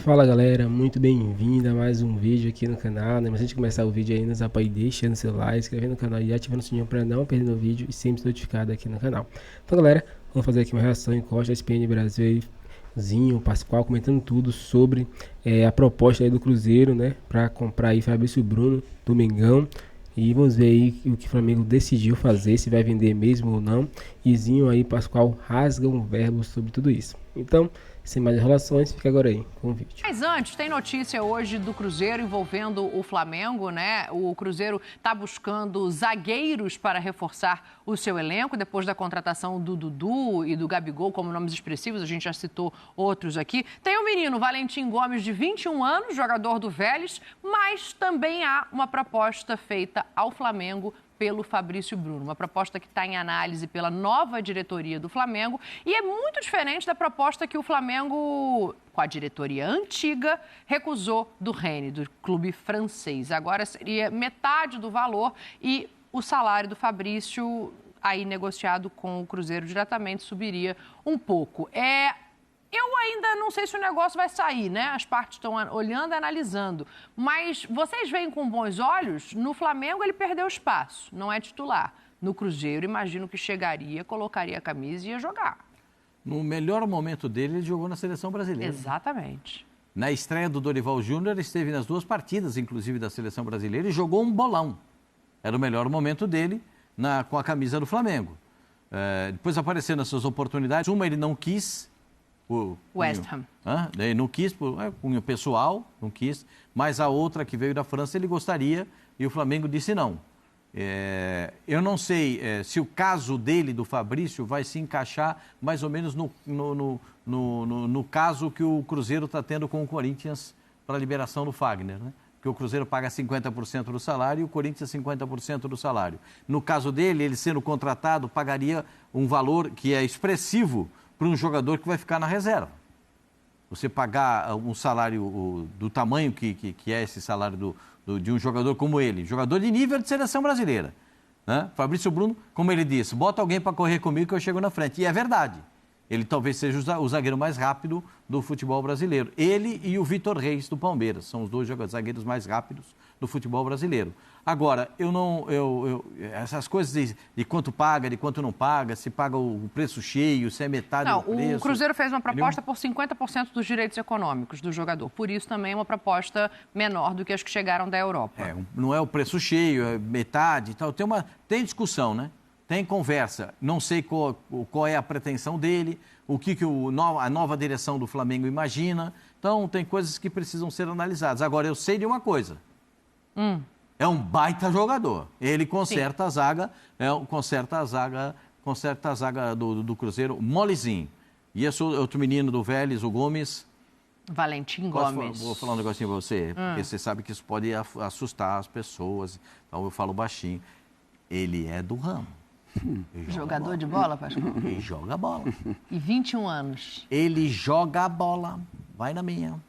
Fala galera, muito bem-vindo a mais um vídeo aqui no canal, né? Mas antes de começar o vídeo aí, nos apoie deixando seu like, inscrevendo no canal e ativando o sininho para não perder o vídeo e sempre ser notificado aqui no canal. Então galera, vamos fazer aqui uma reação em Costa SPN Brasil aí, Zinho, Pascoal comentando tudo sobre a proposta aí do Cruzeiro, né? Para comprar aí Fabrício Bruno do Mengão. E vamos ver aí o que o Flamengo decidiu fazer, se vai vender mesmo ou não. E Zinho aí, Pascoal, rasga um verbo sobre tudo isso. Então, sem mais enrolações, fica agora aí com o vídeo. Mas antes, tem notícia hoje do Cruzeiro envolvendo o Flamengo, né? O Cruzeiro está buscando zagueiros para reforçar o seu elenco, depois da contratação do Dudu e do Gabigol como nomes expressivos, a gente já citou outros aqui. Tem o menino Valentim Gomes, de 21 anos, jogador do Vélez, mas também há uma proposta feita ao Flamengo pelo Fabrício Bruno, uma proposta que está em análise pela nova diretoria do Flamengo e é muito diferente da proposta que o Flamengo, com a diretoria antiga, recusou do Rennes, do clube francês. Agora seria metade do valor e o salário do Fabrício, aí negociado com o Cruzeiro diretamente, subiria um pouco. Eu ainda não sei se o negócio vai sair, né? As partes estão olhando e analisando. Mas vocês veem com bons olhos, no Flamengo ele perdeu espaço, não é titular. No Cruzeiro, imagino que chegaria, colocaria a camisa e ia jogar. No melhor momento dele, ele jogou na Seleção Brasileira. Exatamente. Na estreia do Dorival Júnior, ele esteve nas duas partidas, inclusive, da Seleção Brasileira, e jogou um bolão. Era o melhor momento dele com a camisa do Flamengo. Depois apareceram essas oportunidades. Uma ele não quis... West Ham. Ele não quis, cunho pessoal, não quis, mas a outra que veio da França ele gostaria e o Flamengo disse não. Eu não sei se o caso dele, do Fabrício, vai se encaixar mais ou menos no caso que o Cruzeiro está tendo com o Corinthians para a liberação do Fagner, né? Porque o Cruzeiro paga 50% do salário e o Corinthians 50% do salário. No caso dele, ele sendo contratado, pagaria um valor que é expressivo para um jogador que vai ficar na reserva. Você pagar um salário do tamanho que é esse salário de um jogador como ele, jogador de nível de seleção brasileira, né? Fabrício Bruno, como ele disse, bota alguém para correr comigo que eu chego na frente. E é verdade. Ele talvez seja o zagueiro mais rápido do futebol brasileiro. Ele e o Vitor Reis do Palmeiras são os dois zagueiros mais rápidos do futebol brasileiro. Agora, essas coisas de quanto paga, de quanto não paga, se paga o preço cheio, se é metade do preço... O Cruzeiro fez uma proposta por 50% dos direitos econômicos do jogador. Por isso também é uma proposta menor do que as que chegaram da Europa. Não é o preço cheio, é metade e tal. Tem discussão, né? Tem conversa. Não sei qual é a pretensão dele, o que a nova direção do Flamengo imagina. Então, tem coisas que precisam ser analisadas. Agora, eu sei de uma coisa. É um baita jogador. Ele conserta a zaga, conserta a zaga do Cruzeiro, molezinho. E esse outro menino do Vélez, o Gomes... Valentim Gomes. Vou falar um negocinho pra você, porque você sabe que isso pode assustar as pessoas. Então, eu falo baixinho. Ele é do ramo. Jogador de bola, Pascoal? Ele joga bola. E 21 anos. Ele joga a bola. Vai na minha.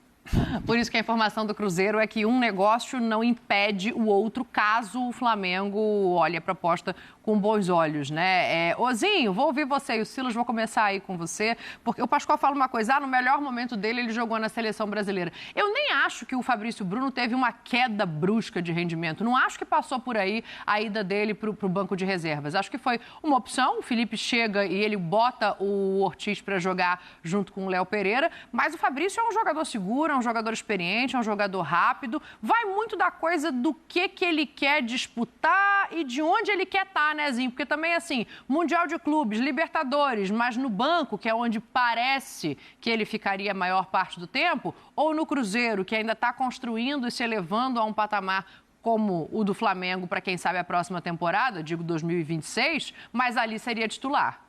Por isso que a informação do Cruzeiro é que um negócio não impede o outro, caso o Flamengo olhe a proposta com bons olhos, né? Ozinho, vou ouvir você e o Silas, vou começar aí com você, porque o Pascoal fala uma coisa, no melhor momento dele ele jogou na Seleção Brasileira. Eu nem acho que o Fabrício Bruno teve uma queda brusca de rendimento, não acho que passou por aí a ida dele para o banco de reservas. Acho que foi uma opção, o Felipe chega e ele bota o Ortiz para jogar junto com o Léo Pereira, mas o Fabrício é um jogador seguro, é um jogador experiente, é um jogador rápido, vai muito da coisa do que ele quer disputar e de onde ele quer estar, né, Zinho? Porque também, assim, Mundial de Clubes, Libertadores, mas no banco, que é onde parece que ele ficaria a maior parte do tempo, ou no Cruzeiro, que ainda está construindo e se elevando a um patamar como o do Flamengo, para quem sabe a próxima temporada, digo 2026, mas ali seria titular.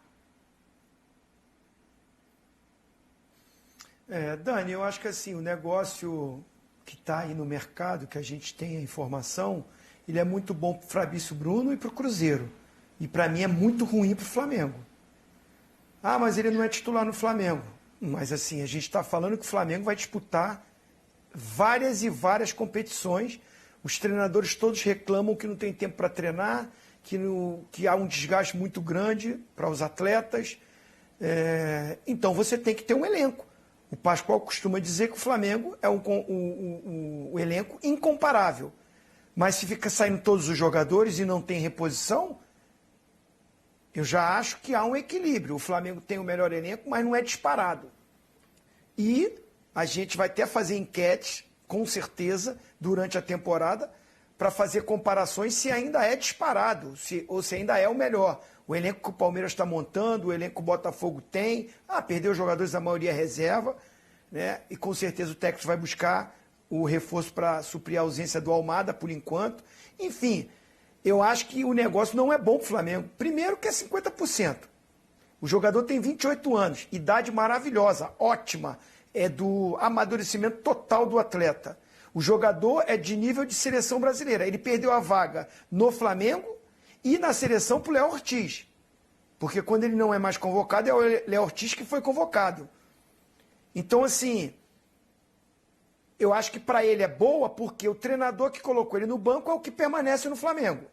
Dani, eu acho que assim, o negócio que está aí no mercado, que a gente tem a informação, ele é muito bom para o Fabrício Bruno e para o Cruzeiro. E para mim é muito ruim para o Flamengo. Mas ele não é titular no Flamengo. Mas assim, a gente está falando que o Flamengo vai disputar várias e várias competições. Os treinadores todos reclamam que não tem tempo para treinar, que há um desgaste muito grande para os atletas. Então você tem que ter um elenco. O Pascoal costuma dizer que o Flamengo é um elenco incomparável. Mas se fica saindo todos os jogadores e não tem reposição, eu já acho que há um equilíbrio. O Flamengo tem o melhor elenco, mas não é disparado. E a gente vai até fazer enquetes, com certeza, durante a temporada, para fazer comparações se ainda é disparado, ou se ainda é o melhor. O elenco que o Palmeiras está montando, o elenco que o Botafogo tem. Perdeu os jogadores, a maioria reserva, né? E com certeza o técnico vai buscar o reforço para suprir a ausência do Almada, por enquanto. Enfim, eu acho que o negócio não é bom para o Flamengo. Primeiro que é 50%. O jogador tem 28 anos, idade maravilhosa, ótima. É do amadurecimento total do atleta. O jogador é de nível de seleção brasileira. Ele perdeu a vaga no Flamengo e na seleção para o Léo Ortiz. Porque quando ele não é mais convocado, é o Léo Ortiz que foi convocado. Então, assim, eu acho que para ele é boa porque o treinador que colocou ele no banco é o que permanece no Flamengo,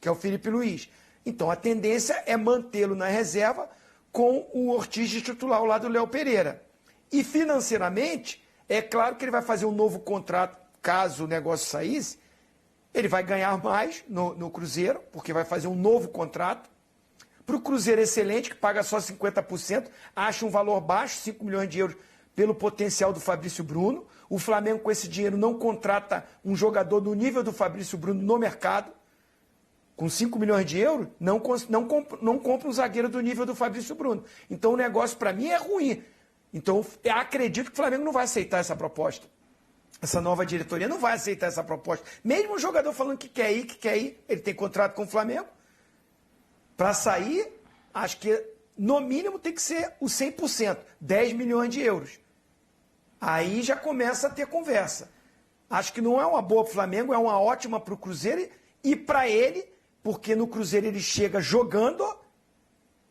que é o Felipe Luiz. Então, a tendência é mantê-lo na reserva com o Ortiz de titular ao lado do Léo Pereira. E financeiramente, é claro que ele vai fazer um novo contrato, caso o negócio saísse, ele vai ganhar mais no Cruzeiro, porque vai fazer um novo contrato. Para o Cruzeiro excelente, que paga só 50%, acha um valor baixo, 5 milhões de euros, pelo potencial do Fabrício Bruno. O Flamengo, com esse dinheiro, não contrata um jogador do nível do Fabrício Bruno no mercado. Com 5 milhões de euros, não compra um zagueiro do nível do Fabrício Bruno. Então o negócio, para mim, é ruim. Então, eu acredito que o Flamengo não vai aceitar essa proposta. Essa nova diretoria não vai aceitar essa proposta. Mesmo o jogador falando que quer ir, ele tem contrato com o Flamengo. Para sair, acho que no mínimo tem que ser o 100%, 10 milhões de euros. Aí já começa a ter conversa. Acho que não é uma boa para o Flamengo, é uma ótima para o Cruzeiro e para ele, porque no Cruzeiro ele chega jogando,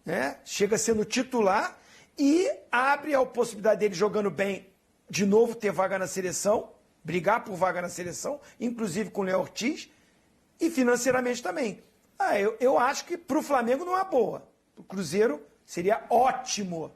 né? Chega sendo titular e abre a possibilidade dele jogando bem, de novo ter vaga na seleção, brigar por vaga na seleção, inclusive com o Léo Ortiz, e financeiramente também. Eu acho que para o Flamengo não é boa. Para o Cruzeiro seria ótimo.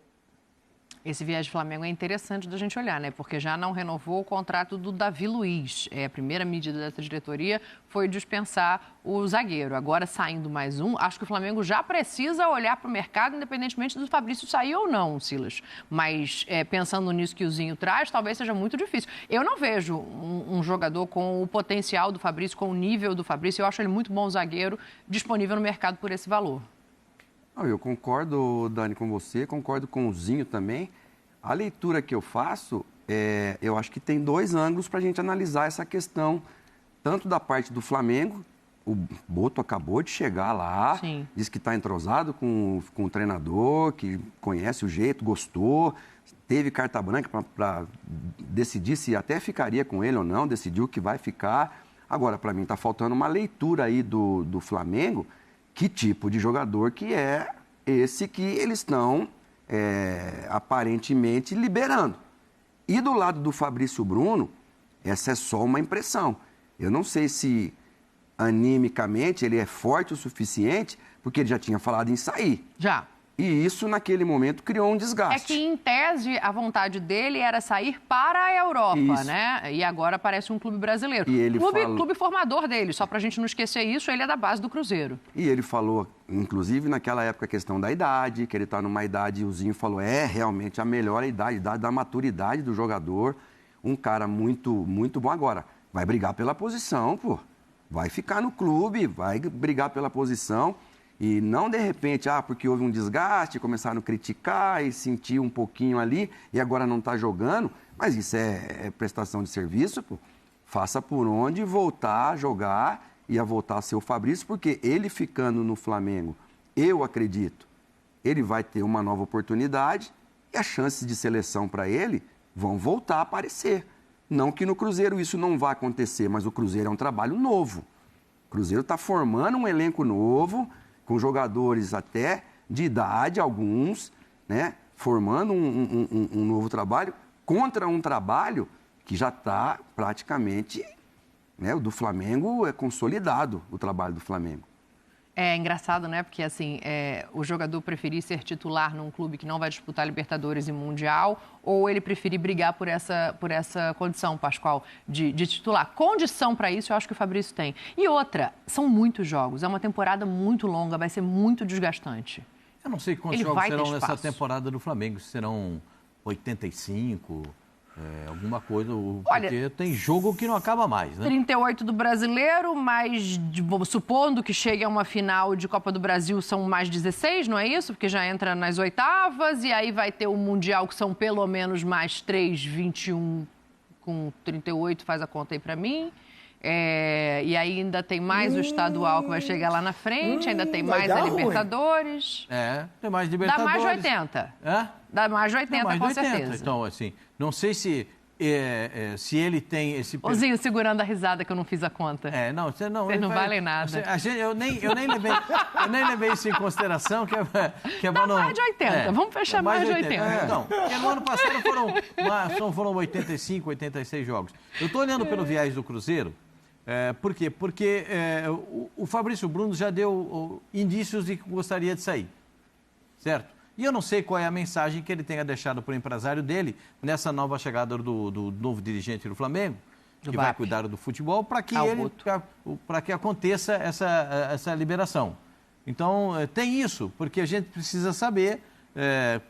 Esse viés do Flamengo é interessante da gente olhar, né? Porque já não renovou o contrato do Davi Luiz. A primeira medida dessa diretoria foi dispensar o zagueiro. Agora, saindo mais um, acho que o Flamengo já precisa olhar para o mercado, independentemente do Fabrício sair ou não, Silas. Mas, pensando nisso que o Zinho traz, talvez seja muito difícil. Eu não vejo um jogador com o potencial do Fabrício, com o nível do Fabrício. Eu acho ele muito bom zagueiro, disponível no mercado por esse valor. Eu concordo, Dani, com você, concordo com o Zinho também. A leitura que eu faço, eu acho que tem dois ângulos para a gente analisar essa questão, tanto da parte do Flamengo, o Boto acabou de chegar lá, Sim. Diz que está entrosado com o treinador, que conhece o jeito, gostou, teve carta branca para decidir se até ficaria com ele ou não, decidiu que vai ficar. Agora, para mim, está faltando uma leitura aí do Flamengo. Que tipo de jogador que é esse que eles estão aparentemente liberando. E do lado do Fabrício Bruno, essa é só uma impressão. Eu não sei se animicamente ele é forte o suficiente, porque ele já tinha falado em sair. Já. E isso, naquele momento, criou um desgaste. É que, em tese, a vontade dele era sair para a Europa, isso. Né? E agora parece um clube brasileiro. E ele clube formador dele, só para a gente não esquecer isso, ele é da base do Cruzeiro. E ele falou, inclusive, naquela época, a questão da idade, que ele está numa idade, e o Zinho falou, realmente a melhor idade da maturidade do jogador, um cara muito, muito bom. Agora, vai brigar pela posição, pô. Vai ficar no clube, vai brigar pela posição. E não, de repente, porque houve um desgaste, começaram a criticar e sentir um pouquinho ali e agora não está jogando. Mas isso é prestação de serviço, pô. Faça por onde voltar a jogar e a voltar a ser o Fabrício, porque ele ficando no Flamengo, eu acredito, ele vai ter uma nova oportunidade e as chances de seleção para ele vão voltar a aparecer. Não que no Cruzeiro isso não vá acontecer, mas o Cruzeiro é um trabalho novo. O Cruzeiro está formando um elenco novo, com jogadores até de idade, alguns, né, formando um novo trabalho, contra um trabalho que já está praticamente, né, o do Flamengo é consolidado, o trabalho do Flamengo. É engraçado, né? Porque, assim, o jogador preferir ser titular num clube que não vai disputar Libertadores e Mundial, ou ele preferir brigar por essa condição, Pascoal, de titular. Condição para isso, eu acho que o Fabrício tem. E outra, são muitos jogos, é uma temporada muito longa, vai ser muito desgastante. Eu não sei quantos jogos serão nessa temporada do Flamengo, se serão 85... alguma coisa, porque tem jogo que não acaba mais, né? 38 do Brasileiro, mas supondo que chegue a uma final de Copa do Brasil, são mais 16, não é isso? Porque já entra nas oitavas, e aí vai ter o Mundial, que são pelo menos mais 3, 21 com 38, faz a conta aí pra mim. E aí ainda tem mais o estadual que vai chegar lá na frente, ainda tem mais a Libertadores. Tem mais Libertadores. Dá mais de 80. Dá mais de 80, com certeza. Então, assim, não sei se ele tem esse... Ozinho segurando a risada que eu não fiz a conta. Vocês não valem nada. Eu nem levei isso em consideração, que é Dá mais de 80, vamos fechar mais de 80. Não, porque no ano passado foram 85, 86 jogos. Eu estou olhando pelo viés do Cruzeiro. Por quê? Porque o Fabrício Bruno já deu indícios de que gostaria de sair, certo? E eu não sei qual é a mensagem que ele tenha deixado para o empresário dele nessa nova chegada do novo dirigente do Flamengo, que vai cuidar do futebol, para que aconteça essa liberação. Então, tem isso, porque a gente precisa saber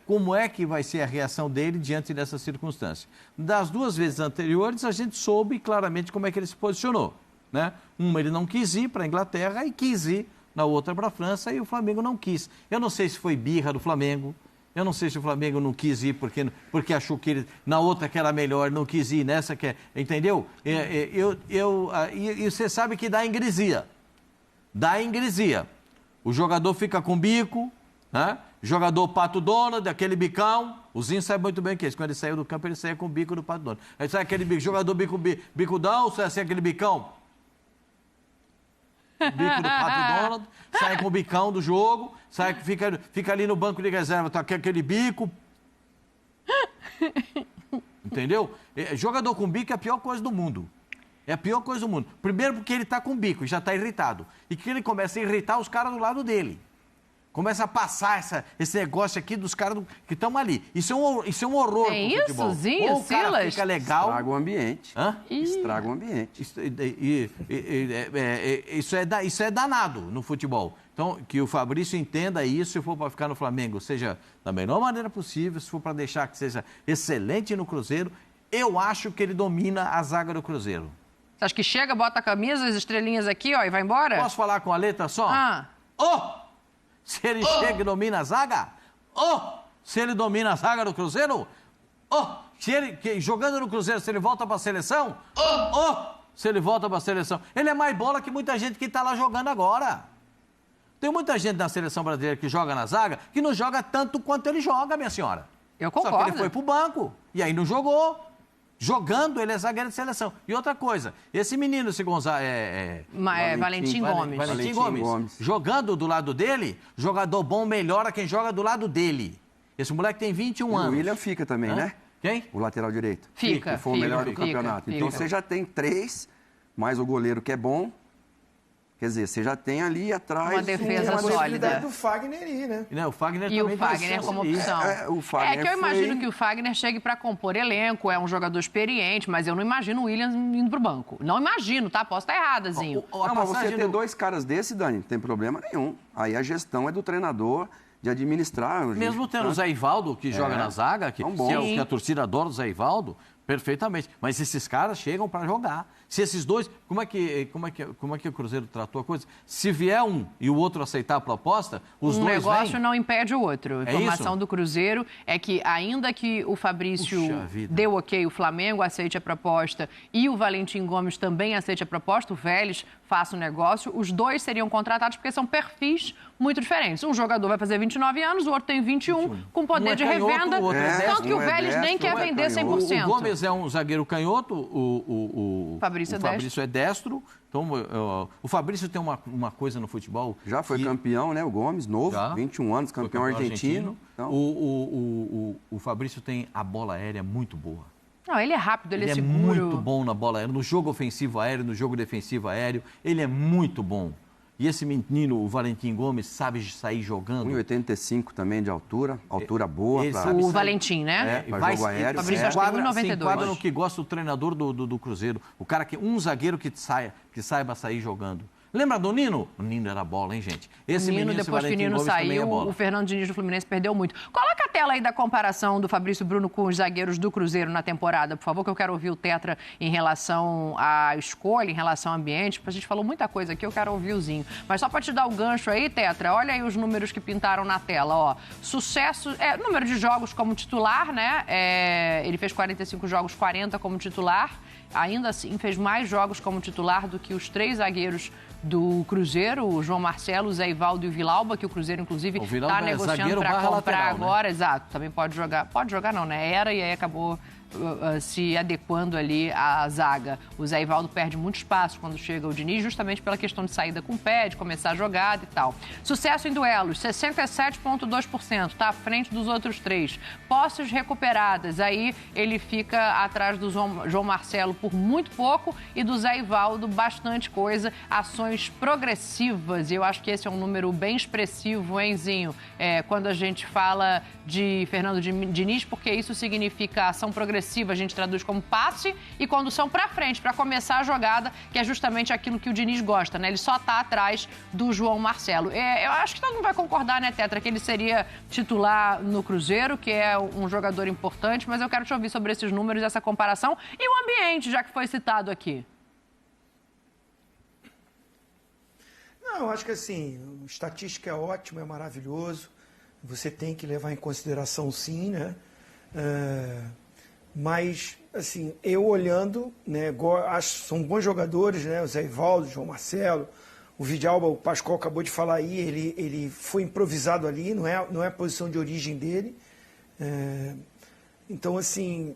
como é que vai ser a reação dele diante dessa circunstância. Das 2 vezes anteriores, a gente soube claramente como é que ele se posicionou, né? Uma, ele não quis ir para a Inglaterra e quis ir na outra para a França, e o Flamengo não quis. Eu não sei se foi birra do Flamengo, eu não sei se o Flamengo não quis ir porque achou que ele, na outra que era melhor, não quis ir nessa que é... Entendeu? E você sabe que dá ingresia. Dá ingresia. O jogador fica com bico, né? Jogador Pato Donald, aquele bicão. O Zinho sabe muito bem que é isso. Quando ele saiu do campo, ele saía com o bico do Pato Donald. Aí sai aquele jogador bicudão, sai assim aquele bicão. Bico do Pato Donald, sai com o bicão do jogo, fica ali no banco de reserva, tá com aquele bico. Entendeu? Jogador com bico é a pior coisa do mundo. É a pior coisa do mundo. Primeiro porque ele tá com bico e já tá irritado. E que ele começa a irritar os caras do lado dele. Começa a passar esse negócio aqui dos caras que estão ali. Isso é um horror pro futebol. Zinho, ou o cara fica legal... Estraga o ambiente. Estraga o ambiente. Isso é danado no futebol. Então, que o Fabrício entenda isso, se for para ficar no Flamengo, seja da melhor maneira possível, se for para deixar que seja excelente no Cruzeiro, eu acho que ele domina a zaga do Cruzeiro. Você acha que chega, bota a camisa, as estrelinhas aqui, ó, e vai embora? Posso falar com a letra só? Se ele chega e domina a zaga? Se ele domina a zaga do Cruzeiro? Se ele, jogando no Cruzeiro, se ele volta para a seleção? Se ele volta para a seleção. Ele é mais bola que muita gente que está lá jogando agora. Tem muita gente na seleção brasileira que joga na zaga que não joga tanto quanto ele joga, minha senhora. Eu concordo. Só que ele foi pro banco e aí não jogou. Jogando, ele é zagueiro de seleção. E outra coisa, esse menino, esse Gonzalo... Valentim Gomes. Valentim Gomes. Jogando do lado dele, jogador bom melhora quem joga do lado dele. Esse moleque tem 21 anos. O William fica também, né? Quem? O lateral direito. Fica. Que foi o melhor do campeonato. Então você já tem 3, mais o goleiro que é bom. Quer dizer, você já tem ali atrás... Uma defesa a sólida. possibilidade do Fagner ir, né? Não, o Fagner e também o Fagner como opção. O Fagner que eu imagino que o Fagner chegue para compor elenco, é um jogador experiente, mas eu não imagino o Williams indo pro banco. Não imagino, tá? Posso estar errada, Zinho. Não, mas você ter 2 caras desse, Dani, não tem problema nenhum. Aí a gestão é do treinador de administrar. Mesmo tendo o Zé Ivaldo, que joga na zaga, que a torcida adora o Zé Ivaldo, perfeitamente. Mas esses caras chegam para jogar. Se esses dois... Como é que o Cruzeiro tratou a coisa? Se vier um e o outro aceitar a proposta, os dois vêm... Um negócio não impede o outro. A informação do Cruzeiro é que, ainda que o Fabrício deu ok, o Flamengo aceite a proposta e o Valentim Gomes também aceite a proposta, o Vélez faça o negócio, os dois seriam contratados porque são perfis muito diferentes. Um jogador vai fazer 29 anos, o outro tem 21, com poder de revenda. Tanto que o Vélez nem quer vender 100%. O Gomes é um zagueiro canhoto, o Fabrício é destro. Então, o Fabrício tem uma coisa no futebol... Já foi campeão, né? O Gomes, novo, 21 anos, campeão argentino. Então... O Fabrício tem a bola aérea muito boa. Não, ele é rápido, ele é seguro. Ele é muito bom na bola aérea, no jogo ofensivo aéreo, no jogo defensivo aéreo. Ele é muito bom. E esse menino, o Valentim Gomes, sabe sair jogando? 1,85 também de altura boa. O Valentim, né? Para jogo aéreo. Fabrício, acho que tem 1,92. Se enquadra no que gosta o treinador do Cruzeiro. O cara um zagueiro que saiba sair jogando. Lembra do Nino? O Nino era bola, hein, gente? Esse menino, depois que o Nino saiu, o Fernando Diniz do Fluminense perdeu muito. Coloca a tela aí da comparação do Fabrício Bruno com os zagueiros do Cruzeiro na temporada, por favor, que eu quero ouvir o Tetra em relação à escolha, em relação ao ambiente. A gente falou muita coisa aqui, eu quero ouvir o Zinho. Mas só para te dar o gancho aí, Tetra, olha aí os números que pintaram na tela, ó. Sucesso, número de jogos como titular, né? Ele fez 45 jogos, 40 como titular. Ainda assim, fez mais jogos como titular do que os 3 zagueiros do Cruzeiro, o João Marcelo, o Zé Ivaldo e o Vilalba, que o Cruzeiro, inclusive, está negociando para comprar lateral, agora. Né? Exato, também pode jogar não, né? Era e aí acabou se adequando ali à zaga. O Zé Ivaldo perde muito espaço quando chega o Diniz, justamente pela questão de saída com o pé, de começar a jogada e tal. Sucesso em duelos, 67,2%, está à frente dos outros 3. Posses recuperadas, aí ele fica atrás do João Marcelo por muito pouco e do Zé Ivaldo bastante coisa. Ações progressivas, e eu acho que esse é um número bem expressivo, hein, Zinho? Quando a gente fala de Fernando Diniz, porque isso significa ação progressiva, a gente traduz como passe e condução para frente, para começar a jogada, que é justamente aquilo que o Diniz gosta, né? Ele só está atrás do João Marcelo. Eu acho que todo mundo vai concordar, né, Tetra, que ele seria titular no Cruzeiro, que é um jogador importante, mas eu quero te ouvir sobre esses números, essa comparação e o ambiente, já que foi citado aqui. Não, acho que assim, estatística é ótimo, é maravilhoso, você tem que levar em consideração sim, né? Mas, assim, eu olhando, né, acho que são bons jogadores, né? O Zé Ivaldo, o João Marcelo, o Vidalba, o Pascoal acabou de falar aí, ele foi improvisado ali, não é a posição de origem dele. Então, assim,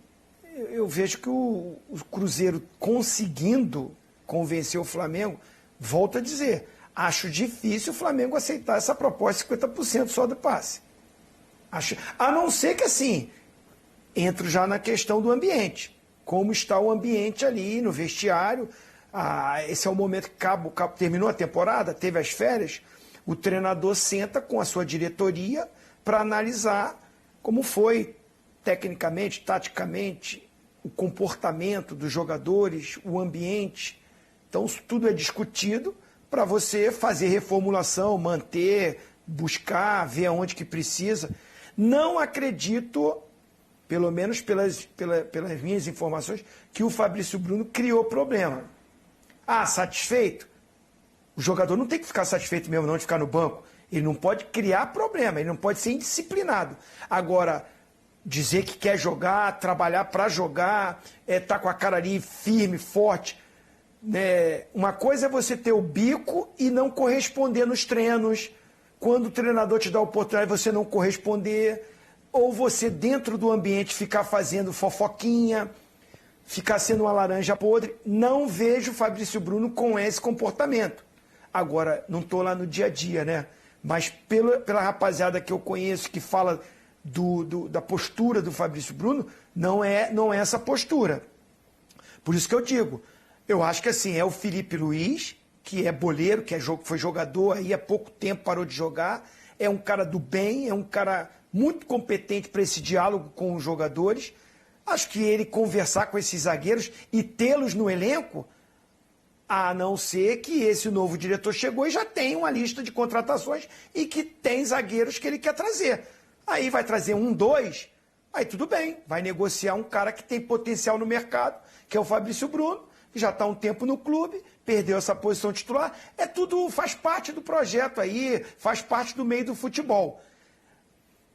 eu vejo que o Cruzeiro conseguindo convencer o Flamengo, volto a dizer, acho difícil o Flamengo aceitar essa proposta de 50% só do passe. A não ser que, assim, entro já na questão do ambiente. Como está o ambiente ali no vestiário. Esse é o momento que terminou a temporada, teve as férias, o treinador senta com a sua diretoria para analisar como foi tecnicamente, taticamente, o comportamento dos jogadores, o ambiente. Então, isso tudo é discutido para você fazer reformulação, manter, buscar, ver aonde que precisa. Não acredito, pelo menos pelas minhas informações, que o Fabrício Bruno criou problema. Satisfeito? O jogador não tem que ficar satisfeito mesmo não de ficar no banco. Ele não pode criar problema, ele não pode ser indisciplinado. Agora, dizer que quer jogar, trabalhar para jogar, tá com a cara ali firme, forte. Uma coisa é você ter o bico e não corresponder nos treinos. Quando o treinador te dá a oportunidade, você não corresponder. Ou você, dentro do ambiente, ficar fazendo fofoquinha, ficar sendo uma laranja podre. Não vejo o Fabrício Bruno com esse comportamento. Agora, não estou lá no dia a dia, né? Mas pela rapaziada que eu conheço, que fala da postura do Fabrício Bruno, não é essa postura. Por isso que eu digo, eu acho que assim, é o Felipe Luiz, que é boleiro, que foi jogador, aí há pouco tempo parou de jogar, é um cara do bem, é um cara muito competente para esse diálogo com os jogadores. Acho que ele conversar com esses zagueiros e tê-los no elenco, a não ser que esse novo diretor chegou e já tem uma lista de contratações e que tem zagueiros que ele quer trazer. Aí vai trazer 1, 2, aí tudo bem, vai negociar um cara que tem potencial no mercado, que é o Fabrício Bruno, que já está há um tempo no clube, perdeu essa posição titular, faz parte do projeto aí, faz parte do meio do futebol.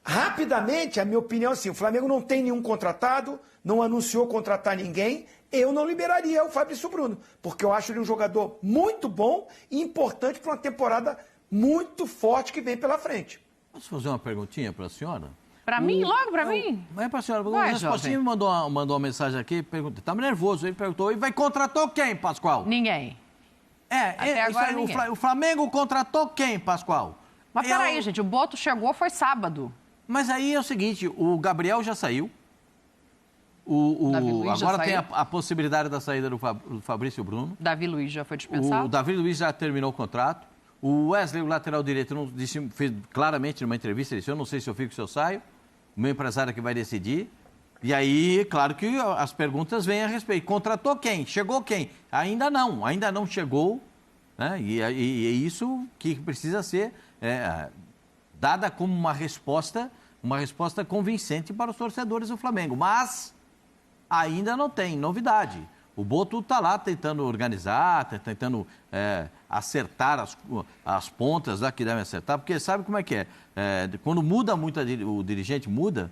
Rapidamente, a minha opinião é assim, o Flamengo não tem nenhum contratado, não anunciou contratar ninguém, eu não liberaria o Fabrício Bruno, porque eu acho ele um jogador muito bom e importante para uma temporada muito forte que vem pela frente. Posso fazer uma perguntinha para a senhora? Para mim? Logo para mim? Não é para a senhora. O Respostinho me mandou uma mensagem aqui, pergunta, tá nervoso, ele perguntou, e vai contratar quem, Pascoal? Ninguém. Até agora ninguém. O Flamengo contratou quem, Pascoal? Mas peraí, gente, o Boto chegou, foi sábado. Mas aí é o seguinte, o Gabriel já saiu, agora tem a possibilidade da saída do Fabrício Bruno. Davi Luiz já foi dispensado. O Davi Luiz já terminou o contrato. O Wesley, o lateral direito, não disse, fez claramente numa entrevista, ele disse, eu não sei se eu fico ou se eu saio, o meu empresário é que vai decidir. E aí, claro que as perguntas vêm a respeito. Contratou quem? Chegou quem? Ainda não chegou. Né? E é isso que precisa ser dada como uma resposta convincente para os torcedores do Flamengo. Mas ainda não tem novidade. O Boto está lá tentando organizar, tentando acertar as pontas que devem acertar, porque sabe como é que é? Quando muda muito, o dirigente muda,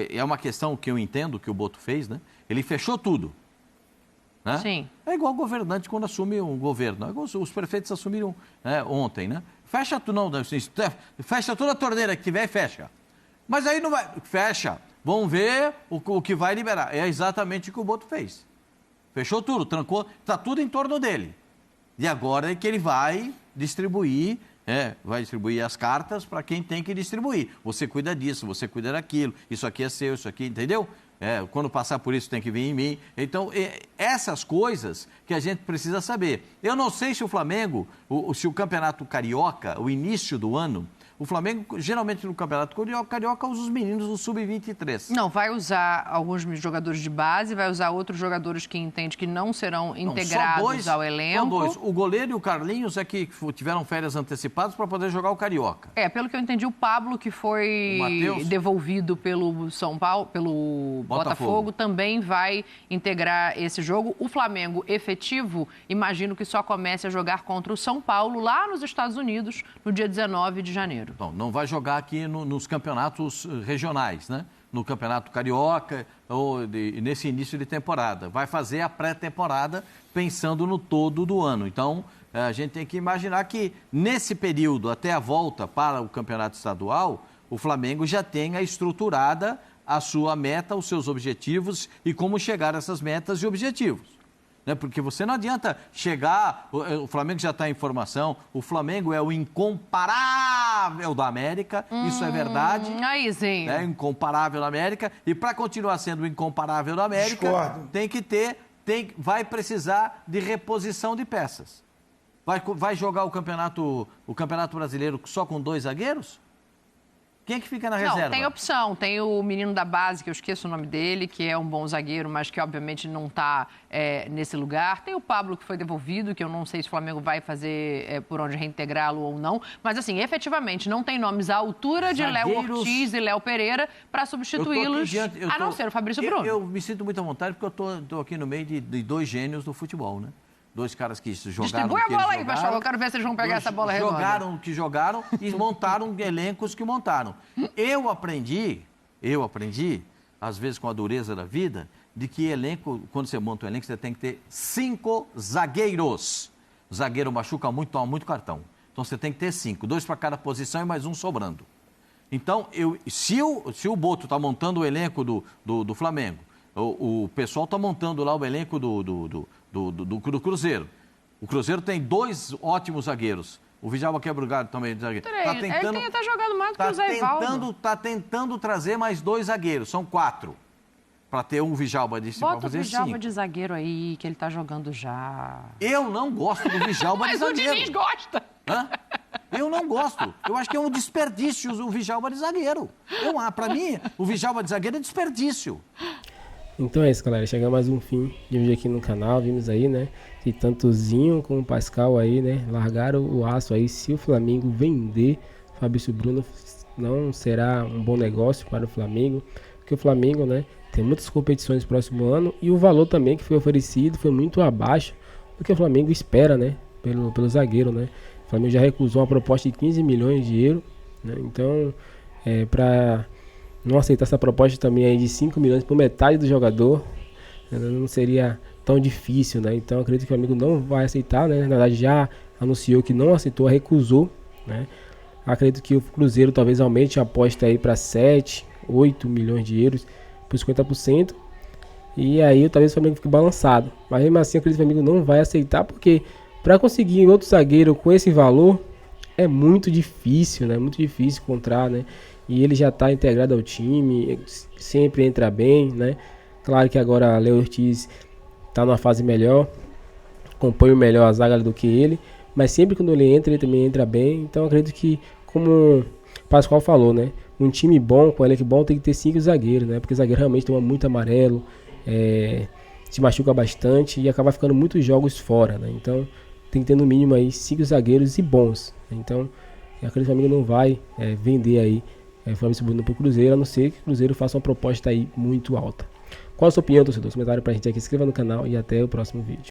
é uma questão que eu entendo que o Boto fez, né? Ele fechou tudo. Né? Sim. É igual o governante quando assume um governo. Os prefeitos assumiram ontem, né? Fecha tudo, não, fecha toda a torneira que tiver e fecha. Mas aí não vai. Fecha. Vamos ver o que vai liberar. É exatamente o que o Boto fez. Fechou tudo, trancou, está tudo em torno dele. E agora é que ele vai distribuir as cartas para quem tem que distribuir. Você cuida disso, você cuida daquilo, isso aqui é seu, isso aqui, entendeu? Quando passar por isso tem que vir em mim. Então, essas coisas que a gente precisa saber. Eu não sei se o Flamengo, se o Campeonato Carioca, o início do ano, o Flamengo, geralmente no Campeonato Carioca, usa os meninos do Sub-23. Não, vai usar alguns jogadores de base, vai usar outros jogadores que entende que não serão integrados ao elenco. Só dois. O goleiro e o Carlinhos é que tiveram férias antecipadas para poder jogar o Carioca. Pelo que eu entendi, o Pablo, que foi devolvido pelo São Paulo, pelo Botafogo, também vai integrar esse jogo. O Flamengo efetivo, imagino que só comece a jogar contra o São Paulo, lá nos Estados Unidos, no dia 19 de janeiro. Não vai jogar aqui nos campeonatos regionais, né? No Campeonato Carioca ou nesse início de temporada. Vai fazer a pré-temporada pensando no todo do ano. Então, a gente tem que imaginar que nesse período, até a volta para o Campeonato Estadual, o Flamengo já tenha estruturada a sua meta, os seus objetivos e como chegar a essas metas e objetivos. Porque você não adianta chegar, o Flamengo já está em formação, o Flamengo é o incomparável da América, isso é verdade. Aí sim. É incomparável da América, e para continuar sendo o incomparável da América, vai precisar de reposição de peças. Vai jogar o Campeonato Brasileiro só com 2 zagueiros? Quem é que fica na reserva? Não, tem opção. Tem o menino da base, que eu esqueço o nome dele, que é um bom zagueiro, mas que obviamente não está nesse lugar. Tem o Pablo, que foi devolvido, que eu não sei se o Flamengo vai fazer por onde reintegrá-lo ou não. Mas, assim, efetivamente, não tem nomes à altura de Léo Ortiz e Léo Pereira para substituí-los, a não ser o Fabrício Bruno. Eu me sinto muito à vontade, porque eu estou aqui no meio de 2 gênios do futebol, né? 2 caras que jogaram. Distribui a bola aí, Pascoal. Eu quero ver se eles vão pegar essa bola redonda. Jogaram e montaram elencos que montaram. Eu aprendi, às vezes com a dureza da vida, de que elenco, quando você monta um elenco, você tem que ter 5 zagueiros. O zagueiro machuca muito, toma muito cartão. Então você tem que ter 5, 2 para cada posição e mais um sobrando. Então, se o Boto está montando o elenco do Flamengo, o pessoal está montando lá o elenco do Cruzeiro. O Cruzeiro tem 2 ótimos zagueiros. O Djalma quebra o galho também. Zagueiro. Ele está jogando mais do que o Zé Ivaldo. Está tentando trazer mais 2 zagueiros. São 4. Para ter um Djalma de para fazer 5. Bota o Djalma de zagueiro aí, que ele está jogando já. Eu não gosto do Djalma de zagueiro. Mas o Diniz gosta. Hã? Eu não gosto. Eu acho que é um desperdício o Djalma de zagueiro. Para mim, o Djalma de zagueiro é desperdício. Então é isso, galera. Chega mais um fim de vídeo aqui no canal. Vimos aí, né, que tanto o Zinho como o Pascal aí, né, largaram o aço aí. Se o Flamengo vender Fabrício Bruno, não será um bom negócio para o Flamengo, porque o Flamengo, né, tem muitas competições no próximo ano e o valor também que foi oferecido foi muito abaixo do que o Flamengo espera, né, pelo zagueiro, né. O Flamengo já recusou uma proposta de 15 milhões de euros, né, então para não aceitar essa proposta também aí de 5 milhões por metade do jogador, não seria tão difícil, né? Então eu acredito que o Flamengo não vai aceitar, né? Na verdade já anunciou que não aceitou, recusou, né? Acredito que o Cruzeiro talvez aumente a aposta aí para 7, 8 milhões de euros por 50%. E aí talvez o Flamengo fique balançado. Mas mesmo assim eu acredito que o Flamengo não vai aceitar, porque para conseguir outro zagueiro com esse valor é muito difícil, né? Muito difícil encontrar, né? E ele já está integrado ao time, sempre entra bem, né? Claro que agora Léo Ortiz está numa fase melhor, compõe melhor a zaga do que ele, mas sempre quando ele entra, ele também entra bem. Então acredito que, como o Pascoal falou, né, um time bom, com elenco bom, tem que ter 5 zagueiros, né, porque o zagueiro realmente toma muito amarelo, se machuca bastante e acaba ficando muitos jogos fora, né, então tem que ter no mínimo aí 5 zagueiros e bons. Então eu acredito que o Flamengo não vai vender aí Fabrício Bruno pro Cruzeiro, a não ser que o Cruzeiro faça uma proposta aí muito alta. Qual a sua opinião, torcedor? Comentário pra gente aqui, se inscreva no canal e até o próximo vídeo.